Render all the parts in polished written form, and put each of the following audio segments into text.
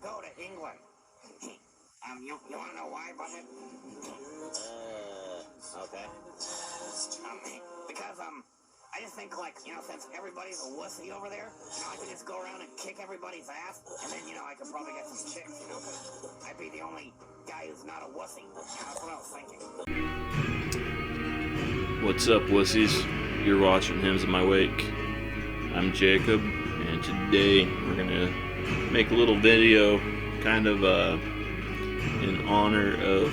go to England. You want to know why, Butthead? Okay. Because, I just think, like, since everybody's a wussy over there, I could just go around and kick everybody's ass, and then, I could probably get some chicks, because I'd be the only guy who's not a wussy. That's what I was thinking. What's up, wussies? You're watching Hymns of My Wake. I'm Jacob, and today we're gonna make a little video, kind of, in honor of,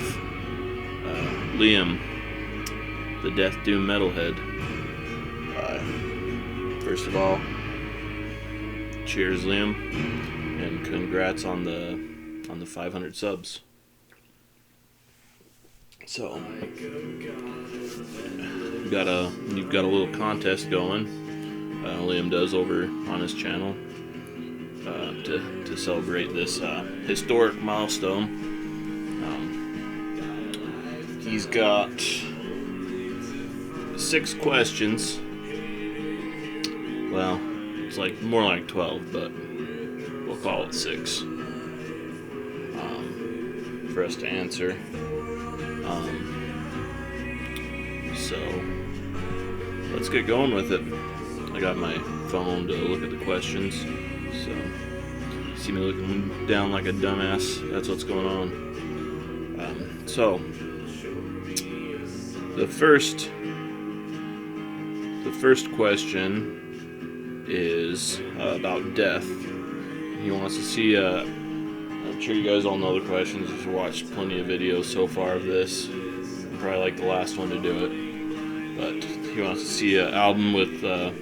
Liam, the Death Doom Metalhead. First of all, cheers, Liam, and congrats on the 500 subs. So, you've got a little contest going. Liam does over on his channel to celebrate this historic milestone. He's got 6 questions. Well, it's like more like 12, but we'll call it 6 for us to answer. So let's get going with it. I got my phone to look at the questions, so see me looking down like a dumbass. That's what's going on. So the first question is about death. He wants to see, I'm sure you guys all know the questions. You've watched plenty of videos so far of this. Probably like the last one to do it. But he wants to see an album with the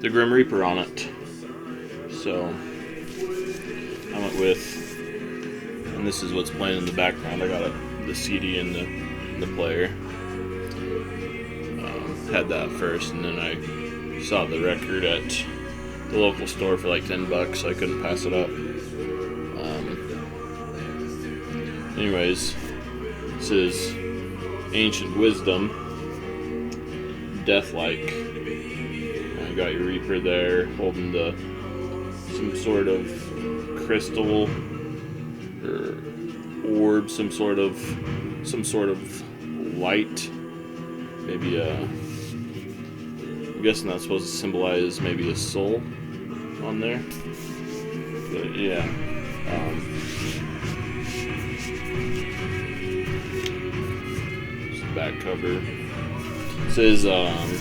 Grim Reaper on it. So I went with, and this is what's playing in the background. I got the CD in the player. Had that first, and then I saw the record at the local store for like $10, so I couldn't pass it up. Anyways, this is Ancient Wisdom, Deathlike. You got your Reaper there holding some sort of crystal or orb, some sort of light. Maybe I'm guessing that's supposed to symbolize maybe a soul on there. But yeah. Back cover. This is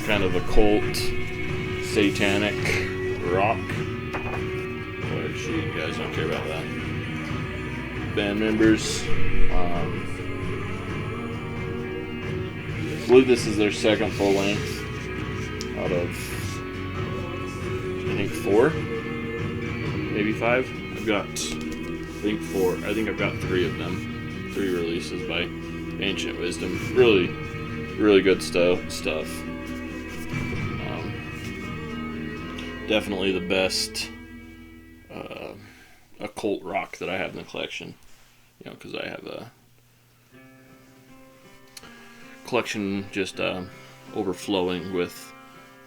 kind of occult, satanic rock. Well, actually, you guys don't care about that. Band members. I believe this is their second full length out of, I think, 4, maybe 5. I've got, I think 4. I think I've got 3 of them. 3 releases by Ancient Wisdom. Really, really good stuff. Definitely the best occult rock that I have in the collection. Because I have a collection just overflowing with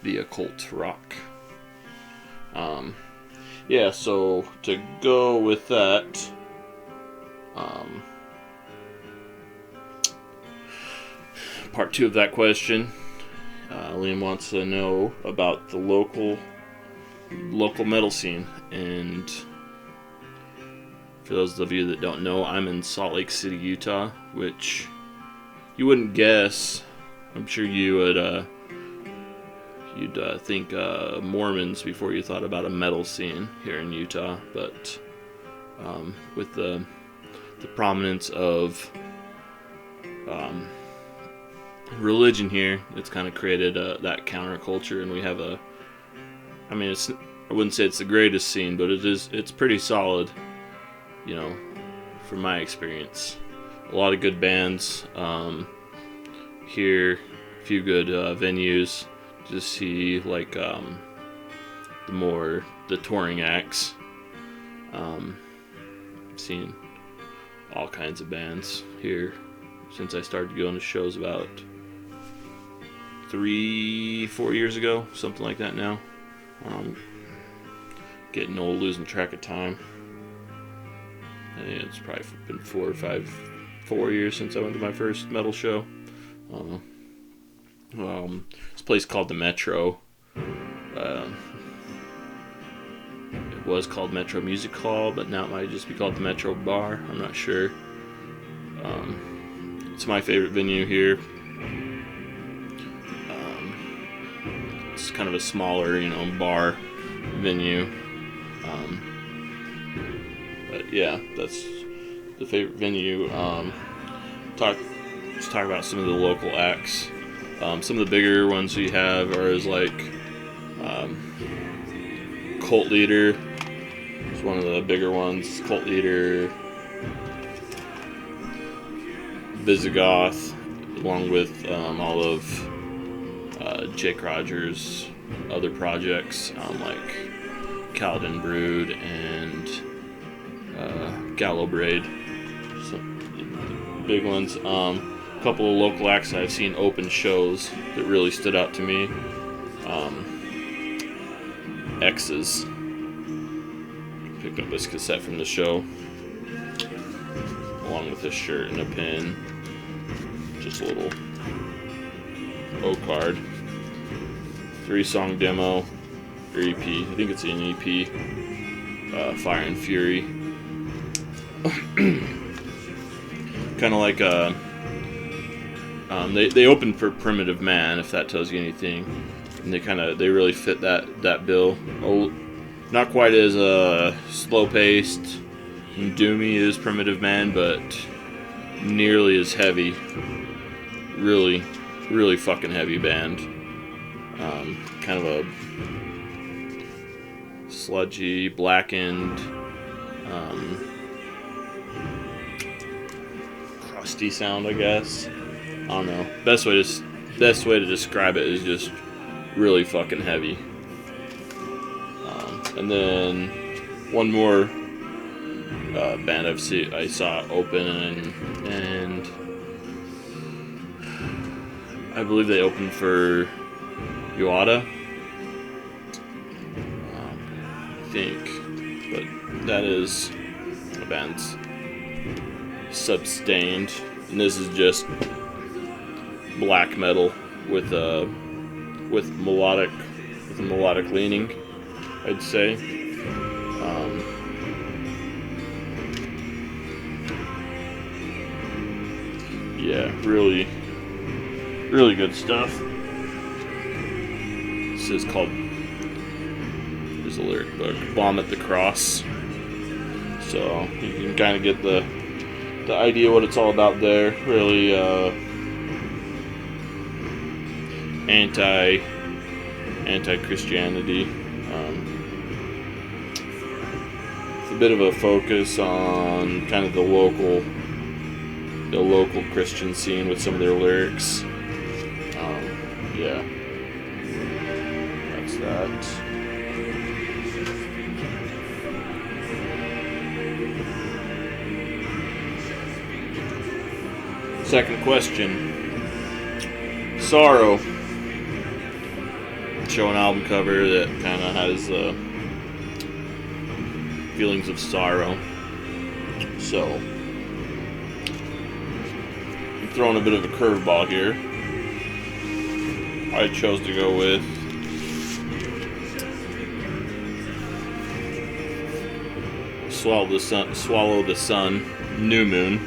the occult rock. Yeah, so to go with that, part 2 of that question, Liam wants to know about the local metal scene. And for those of you that don't know, I'm in Salt Lake City, Utah, which you wouldn't guess. I'm sure you would you'd think Mormons before you thought about a metal scene here in Utah, but with the prominence of religion here, it's kind of created that counterculture, and we have I wouldn't say it's the greatest scene, but it's pretty solid, from my experience. A lot of good bands here, a few good venues to see, like the touring acts. Seen all kinds of bands here since I started going to shows about 3-4 years ago, something like that now. Getting old, losing track of time. I think it's probably been 4 years since I went to my first metal show. This place called the Metro. It was called Metro Music Hall, but now it might just be called the Metro Bar. I'm not sure. It's my favorite venue here. It's kind of a smaller, bar venue. But yeah, that's the favorite venue. Let's talk about some of the local acts. Some of the bigger ones we have are Cult Leader. It's one of the bigger ones. Cult Leader, Visigoth, along with all of Jake Rogers' other projects, like Kaladin Brood and Gallow Braid. Some big ones. A couple of local acts I've seen open shows that really stood out to me. X's. Picked up this cassette from the show, along with this shirt and a pin. Just a little O card. 3-song demo, or EP. I think it's an EP. Fire and Fury. Kind of like they opened for Primitive Man, if that tells you anything, and they really fit that bill. Oh, not quite as slow paced and doomy as Primitive Man, but nearly as heavy. Really, really fucking heavy band. Kind of a sludgy, blackened, crusty sound, I guess. I don't know. Best way to describe it is just really fucking heavy. And then one more band I saw open, and I believe they opened for Yoada. I think, but that is a band's Substained, and this is just black metal with melodic leaning, I'd say. Yeah, really, really good stuff. This is called, there's a lyric book, Bomb at the Cross. So you can kind of get the idea what it's all about there. Really anti-Christianity. It's a bit of a focus on kind of the local Christian scene with some of their lyrics. Yeah, that's that. Second question. Sorrow. Show an album cover that kind of has feelings of sorrow. So, I'm throwing a bit of a curveball here. I chose to go with Swallow the Sun, New Moon.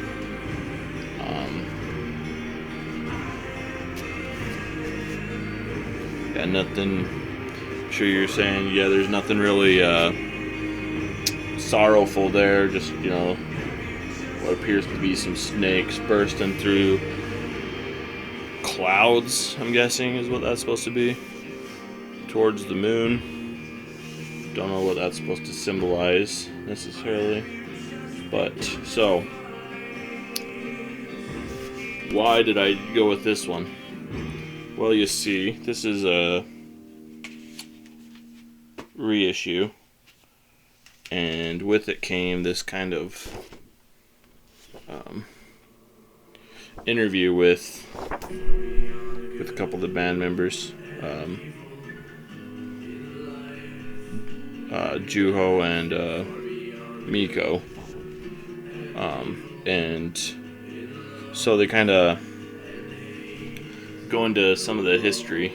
Got nothing. I'm sure you're saying, yeah, there's nothing really sorrowful there. Just, what appears to be some snakes bursting through clouds, I'm guessing is what that's supposed to be, towards the moon. Don't know what that's supposed to symbolize necessarily, but so why did I go with this one? Well, you see, this is a reissue, and with it came this kind of interview with a couple of the band members, Juho and Miko, And so they kind of go into some of the history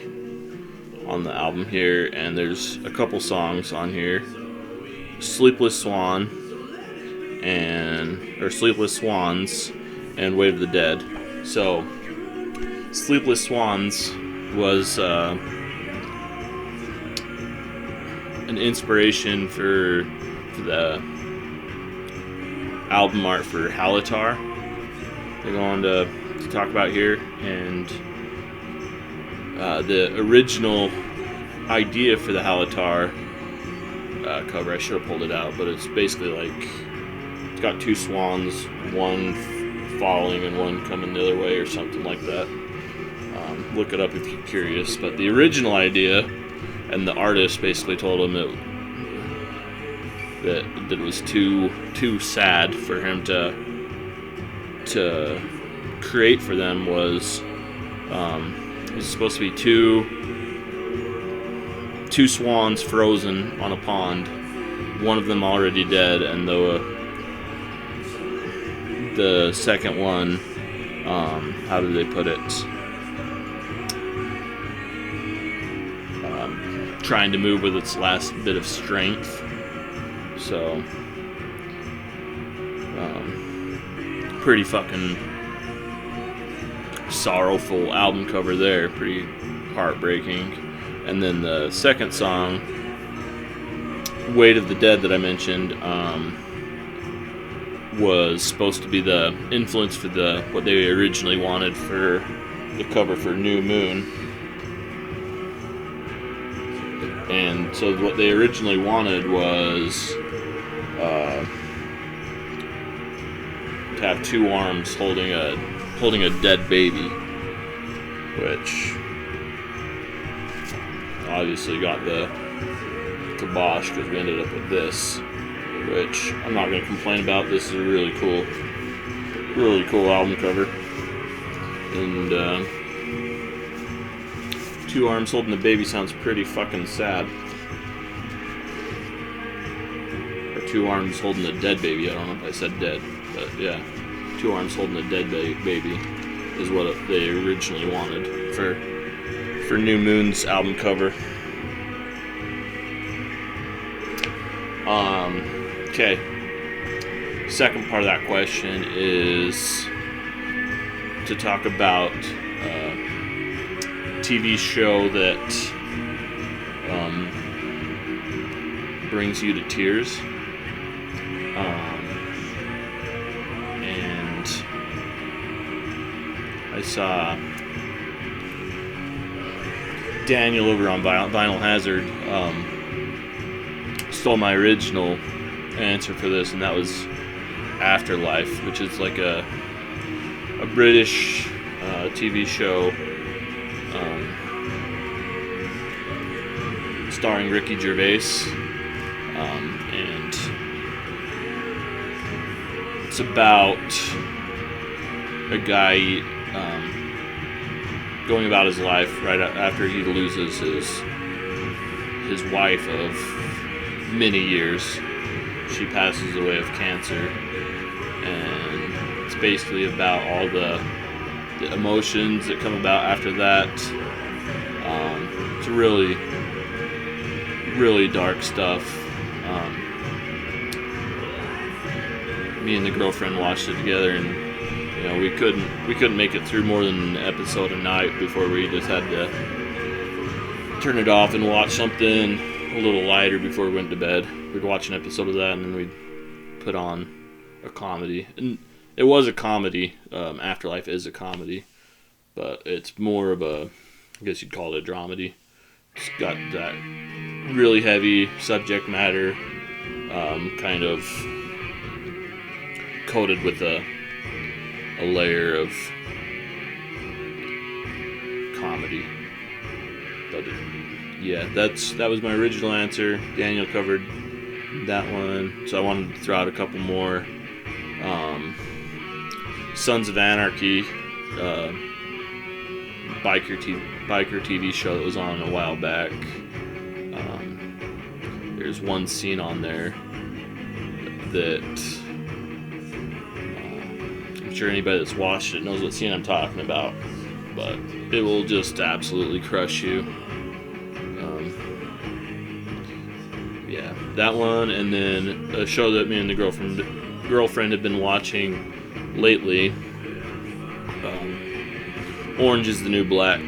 on the album here, and there's a couple songs on here. Sleepless Swans and Weight of the Dead. So Sleepless Swans was an inspiration for the album art for Halatar. They go on to talk about here, and the original idea for the Halatar cover, I should have pulled it out, but it's basically like it's got two swans, one falling and one coming the other way or something like that. Look it up if you're curious. But the original idea, and the artist basically told him that it was too sad for him to create for them, was it was supposed to be two swans frozen on a pond, one of them already dead, and the second one, how did they put it? Trying to move with its last bit of strength. So, pretty fucking sorrowful album cover there, pretty heartbreaking. And then the second song, Weight of the Dead, that I mentioned, was supposed to be the influence for what they originally wanted for the cover for New Moon. And so what they originally wanted was to have two arms holding a dead baby, which obviously got the kibosh because we ended up with this, which I'm not going to complain about. This is a really cool album cover. And two arms holding a baby sounds pretty fucking sad. Or two arms holding a dead baby. I don't know if I said dead, but yeah. Two arms holding a dead baby is what they originally wanted for New Moon's album cover. Okay. Second part of that question is to talk about TV show that brings you to tears, and I saw Daniel over on Vinyl Hazard stole my original answer for this, and that was Afterlife, which is like a British TV show starring Ricky Gervais, and it's about a guy going about his life right after he loses his wife of many years. She passes away of cancer, and it's basically about all the emotions that come about after that. It's really, really dark stuff. Me and the girlfriend watched it together, and we couldn't make it through more than an episode a night before we just had to turn it off and watch something a little lighter before we went to bed. We'd watch an episode of that, and then we'd put on a comedy. And it was a comedy. Afterlife is a comedy, but it's more of a, I guess you'd call it a dramedy. It's got that really heavy subject matter, kind of coated with a layer of comedy. But yeah, that was my original answer. Daniel covered that one, so I wanted to throw out a couple more. Sons of Anarchy, biker TV show that was on a while back. There's one scene on there that sure anybody that's watched it knows what scene I'm talking about, but it will just absolutely crush you. Yeah, that one, and then a show that me and the girlfriend have been watching lately. Orange is the New Black.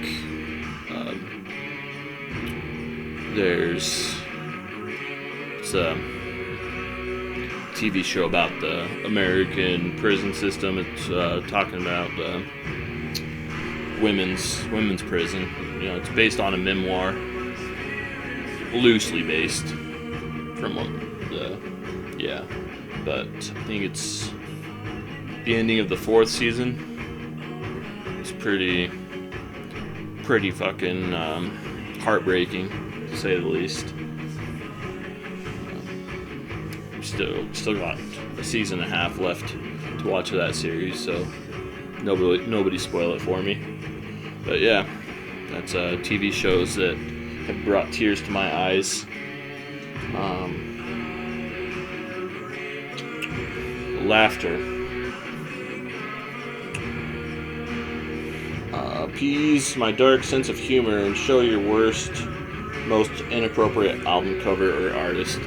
It's a TV show about the American prison system. It's talking about women's prison. You know, it's based on a memoir, loosely based from but I think it's the ending of the 4th season. It's pretty fucking heartbreaking, to say the least. Still got a season and a half left to watch of that series, so nobody spoil it for me. But yeah, that's TV shows that have brought tears to my eyes. Laughter. Appease my dark sense of humor and show your worst, most inappropriate album cover or artist.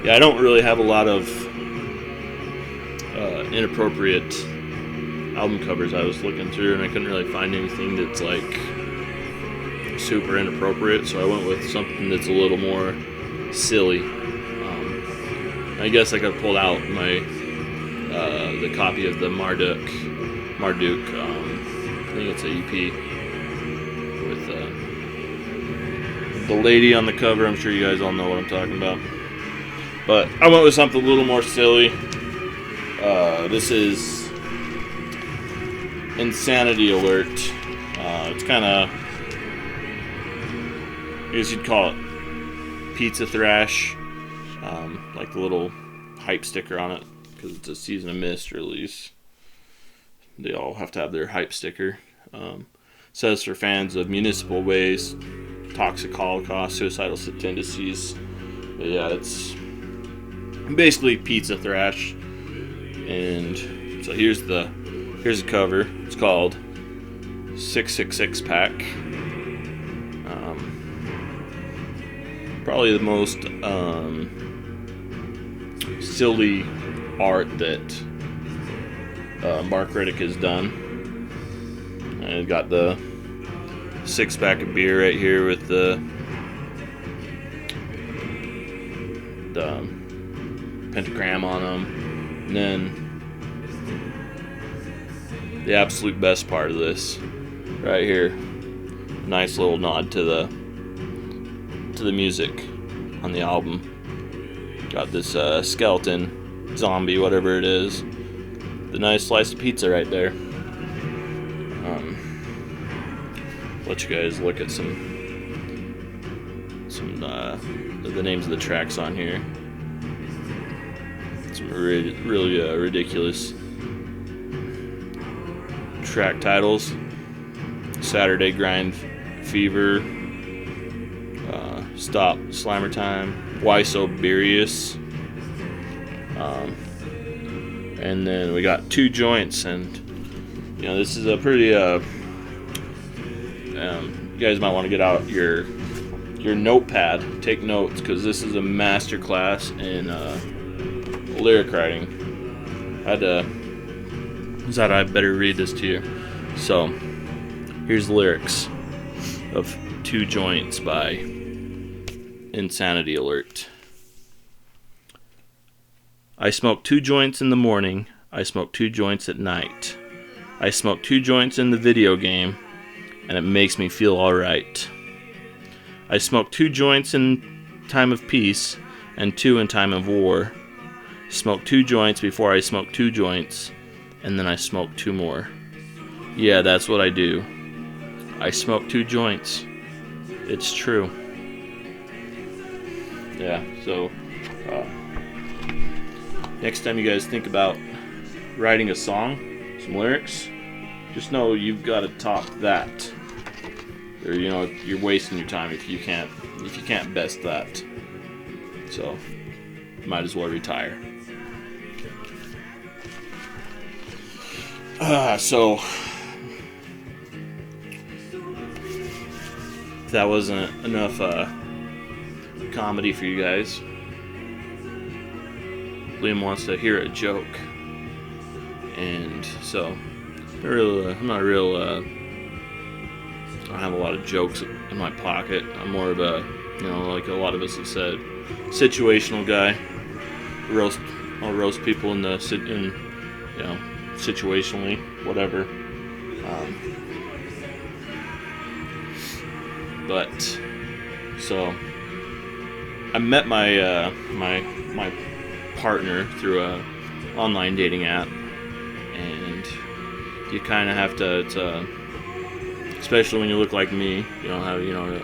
Yeah, I don't really have a lot of inappropriate album covers. I was looking through and I couldn't really find anything that's like super inappropriate, so I went with something that's a little more silly. I guess I could have pulled out my the copy of the Marduk. I think it's an EP with the lady on the cover. I'm sure you guys all know what I'm talking about. But I went with something a little more silly. This is Insanity Alert. It's kind of, I guess you'd call it pizza thrash. Like the little hype sticker on it, because it's a Season of Mist release. They all have to have their hype sticker. Says for fans of municipal waste, toxic holocaust, suicidal tendencies. But yeah, it's basically pizza thrash. And so here's the cover. It's called 666 Pack. Probably the most silly art that Mark Riddick has done. And got the 6-pack of beer right here with the pentagram on them. And then the absolute best part of this right here, nice little nod to the music on the album. Got this skeleton, zombie, whatever it is. The nice slice of pizza right there. Let you guys look at some the names of the tracks on here. Some really ridiculous track titles. Saturday Grind Fever, Stop Slammer Time, Why So Burious, and then we got Two Joints, and you know, this is a pretty you guys might want to get out your notepad, take notes, because this is a master class in lyric writing. I better read this to you. So here's the lyrics of Two Joints by Insanity Alert. I smoke 2 joints in the morning. I smoke 2 joints at night. I smoke 2 joints in the video game, and it makes me feel alright. I smoke 2 joints in time of peace, and 2 in time of war. Smoke 2 joints before I smoke 2 joints, and then I smoke 2 more. Yeah, that's what I do. I smoke 2 joints. It's true. Yeah, so next time you guys think about writing a song, some lyrics, just know you've got to top that. Or, you know, you're wasting your time if you can't best that. So might as well retire. So if that wasn't enough comedy for you guys, Liam wants to hear a joke, and so I'm not real. I don't have a lot of jokes in my pocket. I'm more of a, like a lot of us have said, situational guy. I'll roast people situationally, whatever. But so I met my my partner through a online dating app, and you kind of have to, especially when you look like me. You don't have,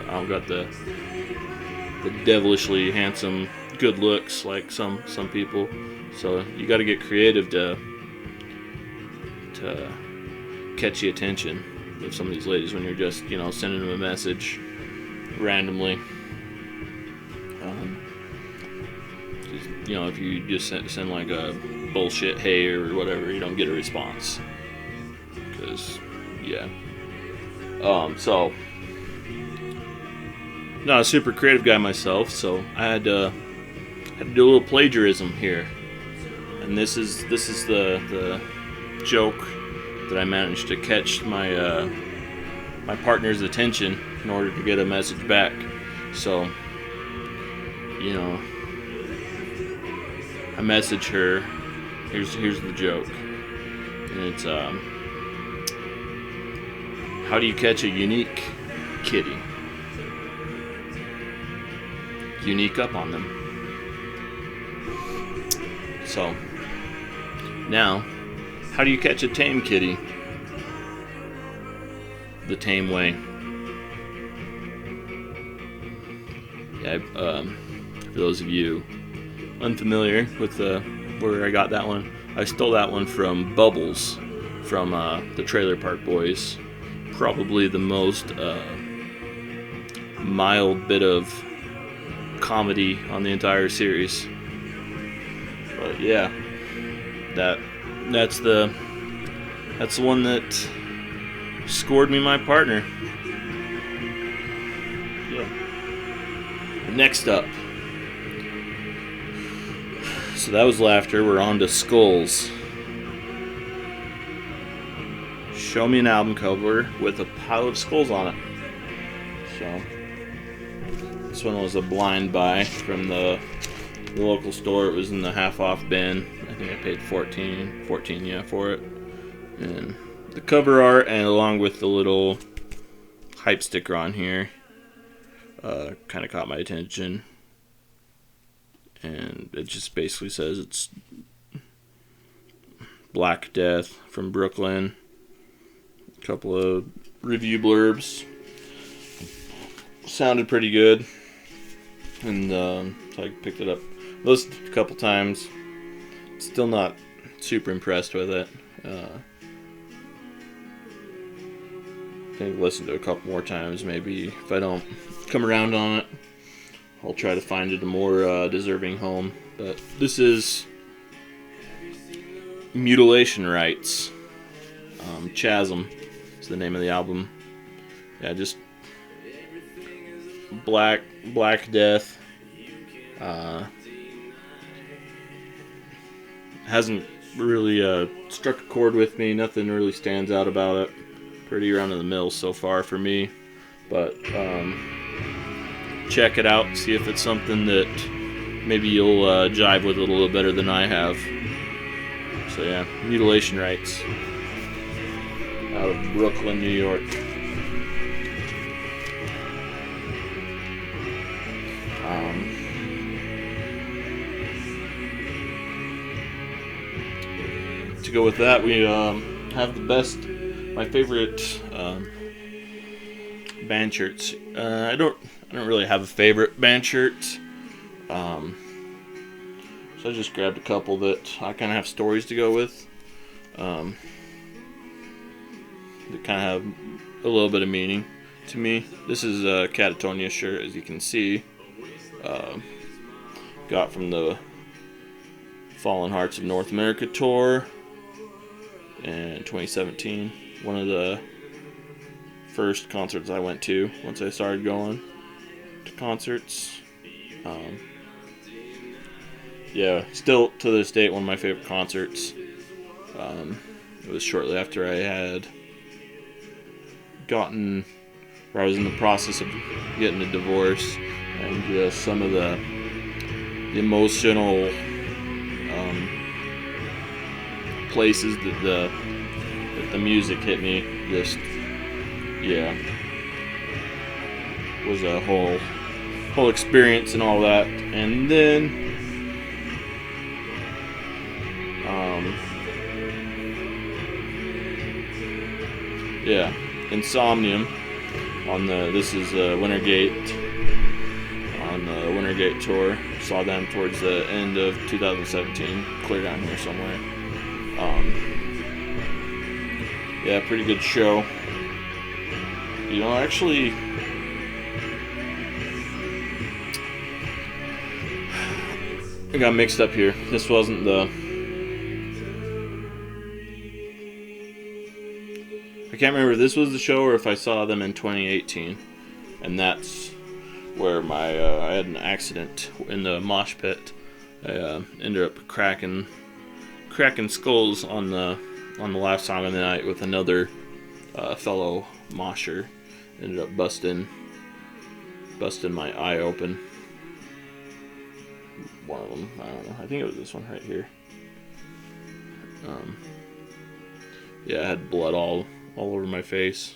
I've got the devilishly handsome good looks like some people. So you got to get creative to catch the attention of some of these ladies when you're just, sending them a message randomly. If you just send like a bullshit hey or whatever, you don't get a response. Because, yeah. So, not a super creative guy myself, so I had to do a little plagiarism here. And this is the joke that I managed to catch my my partner's attention in order to get a message back. So, I message her. Here's the joke, and it's how do you catch a unique kitty? Unique up on them. So now, how do you catch a tame kitty? The tame way. Yeah, for those of you unfamiliar with where I got that one, I stole that one from Bubbles from the Trailer Park Boys. Probably the most mild bit of comedy on the entire series. But yeah, that's the one that scored me my partner. Yeah. Next up. So that was laughter. We're on to skulls. Show me an album cover with a pile of skulls on it. So this one was a blind buy from the local store. It was in the half-off bin. I think I paid $14 for it. And the cover art, and along with the little hype sticker on here, kind of caught my attention. And it just basically says it's Black Death from Brooklyn. A couple of review blurbs. Sounded pretty good. And so I picked it up. Listened a couple times. Still not super impressed with it. I think I've listened to it a couple more times. Maybe if I don't come around on it, I'll try to find it a more deserving home. But this is Mutilation Rites. Chasm is the name of the album. Yeah, just Black Death. Hasn't really struck a chord with me. Nothing really stands out about it. Pretty run of the mill so far for me. But check it out. See if it's something that maybe you'll jive with a little better than I have. So yeah, Mutilation Rites out of Brooklyn, New York. To go with that, we have my favorite band shirts. I don't really have a favorite band shirt. So I just grabbed a couple that I kind of have stories to go with. That kind of have a little bit of meaning to me. This is a Catatonia shirt, as you can see. Got from the Fallen Hearts of North America tour. in 2017. One of the first concerts I went to once I started going to concerts. Yeah, still to this date one of my favorite concerts. It was shortly after I had I was in the process of getting a divorce, and just some of the emotional places that the music hit me, just was a whole experience and all that. And then Insomnium on this is Wintergate, on the Wintergate tour. Saw them towards the end of 2017, clear down here somewhere. Pretty good show. Actually, I got mixed up here. This wasn't I can't remember if this was the show or if I saw them in 2018, and that's where I had an accident in the mosh pit. I ended up cracking skulls on the last song of the night with another fellow mosher. Ended up busting my eye open. One of them, I don't know. I think it was this one right here. I had blood all over my face.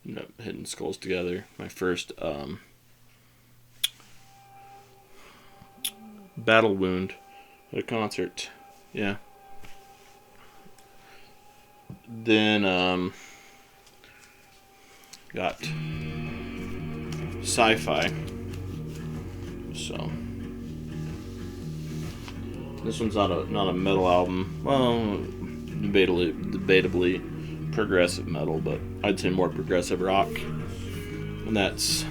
Ended up hitting skulls together. My first battle wound at a concert. Yeah. Then got Sci-Fi. So this one's not a metal album. Well, debatably progressive metal, but I'd say more progressive rock. And that's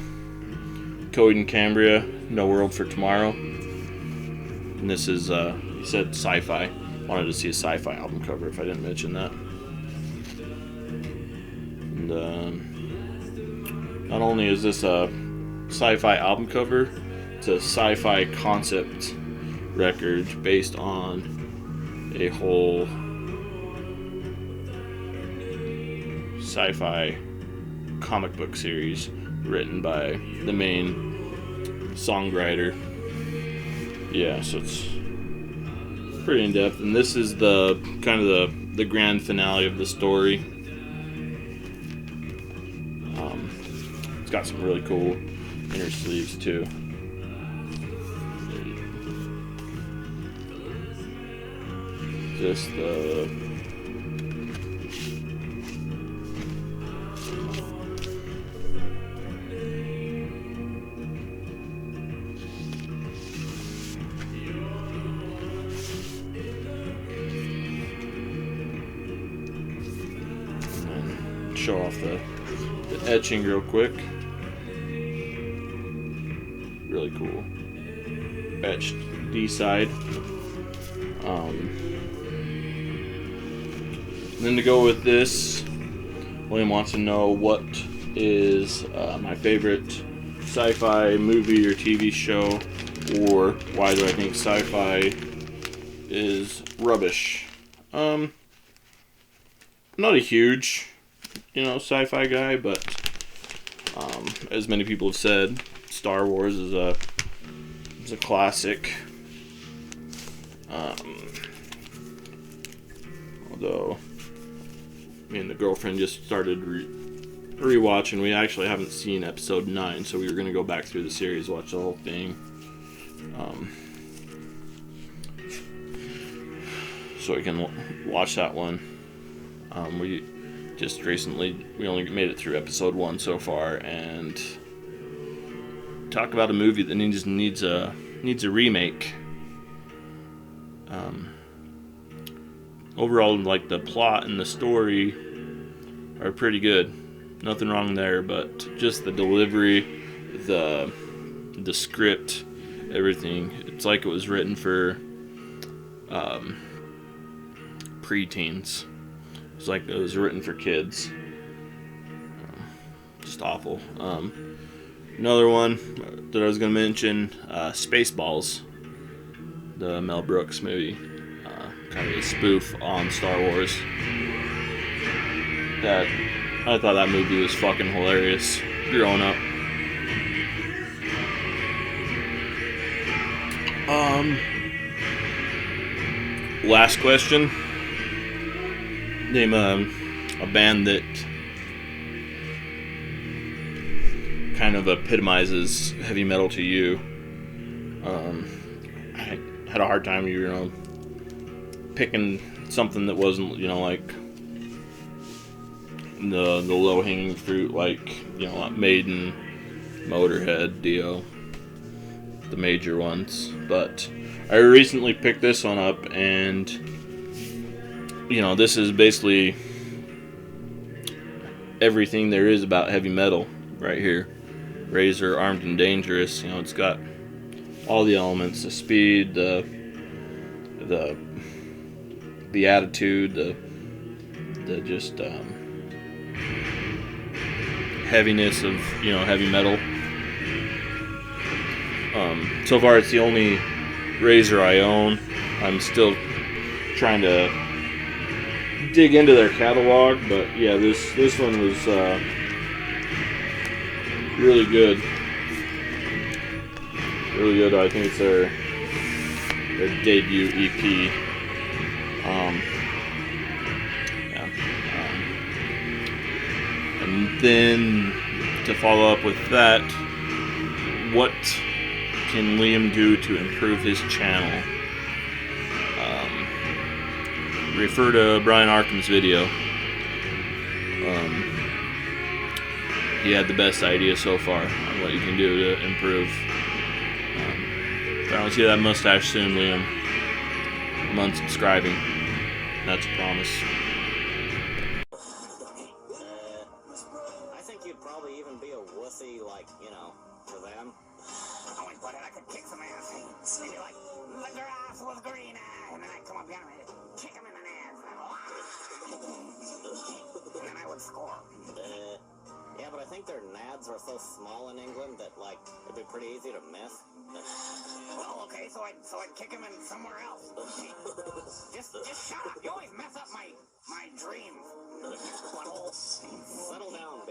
Coheed and Cambria, No World for Tomorrow. And this is, you said Sci-Fi. Wanted to see a Sci-Fi album cover if I didn't mention that. And not only is this a Sci-Fi album cover, it's a Sci-Fi concept record based on a whole sci-fi comic book series written by the main songwriter. Yeah, so it's pretty in-depth, and this is the kind of the grand finale of the story. It's got some really cool inner sleeves too. Just show off the etching real quick. Really cool. Etched D-side. Then to go with this, William wants to know what is my favorite sci-fi movie or TV show, or why do I think sci-fi is rubbish. I'm not a huge sci-fi guy, but as many people have said, Star Wars is a classic. Although me and the girlfriend just started rewatching. We actually haven't seen episode 9, so we were going to go back through the series, watch the whole thing. So we can watch that one. We just recently, we only made it through episode 1 so far, and talk about a movie that needs a remake. Overall, like, the plot and the story are pretty good. Nothing wrong there, but just the delivery, the script, everything. It's like it was written for preteens. It's like it was written for kids. Just awful. Another one that I was going to mention, Spaceballs, the Mel Brooks movie. Kind of a spoof on Star Wars. That I thought that movie was fucking hilarious growing up. Last question. Name a band that kind of epitomizes heavy metal to you. I had a hard time, picking something that wasn't, like the low hanging fruit, like Maiden, Motorhead, Dio, the major ones. But I recently picked this one up, and this is basically everything there is about heavy metal right here. Razor, Armed and Dangerous. It's got all the elements: the speed, the attitude, the just heaviness of heavy metal. So far, it's the only Razor I own. I'm still trying to dig into their catalog, but yeah, this one was really good. Really good. I think it's their debut EP. And then to follow up with that, what can Liam do to improve his channel? Refer to Brian Arkham's video. He had the best idea so far on what you can do to improve. If I don't see that mustache soon, Liam, I'm unsubscribing. That's a promise. I think you'd probably even be a wussy, like, to them. Oh, but I could kick some ass. They'd be like, the grass was greener. And then I'd come up here and kick him in the ass. And then I would score. Yeah, but I think their nads are so small in England that, it'd be pretty easy to miss. Well, okay, so I'd kick him in somewhere else. Just shut up. You always mess up my dreams. Settle down,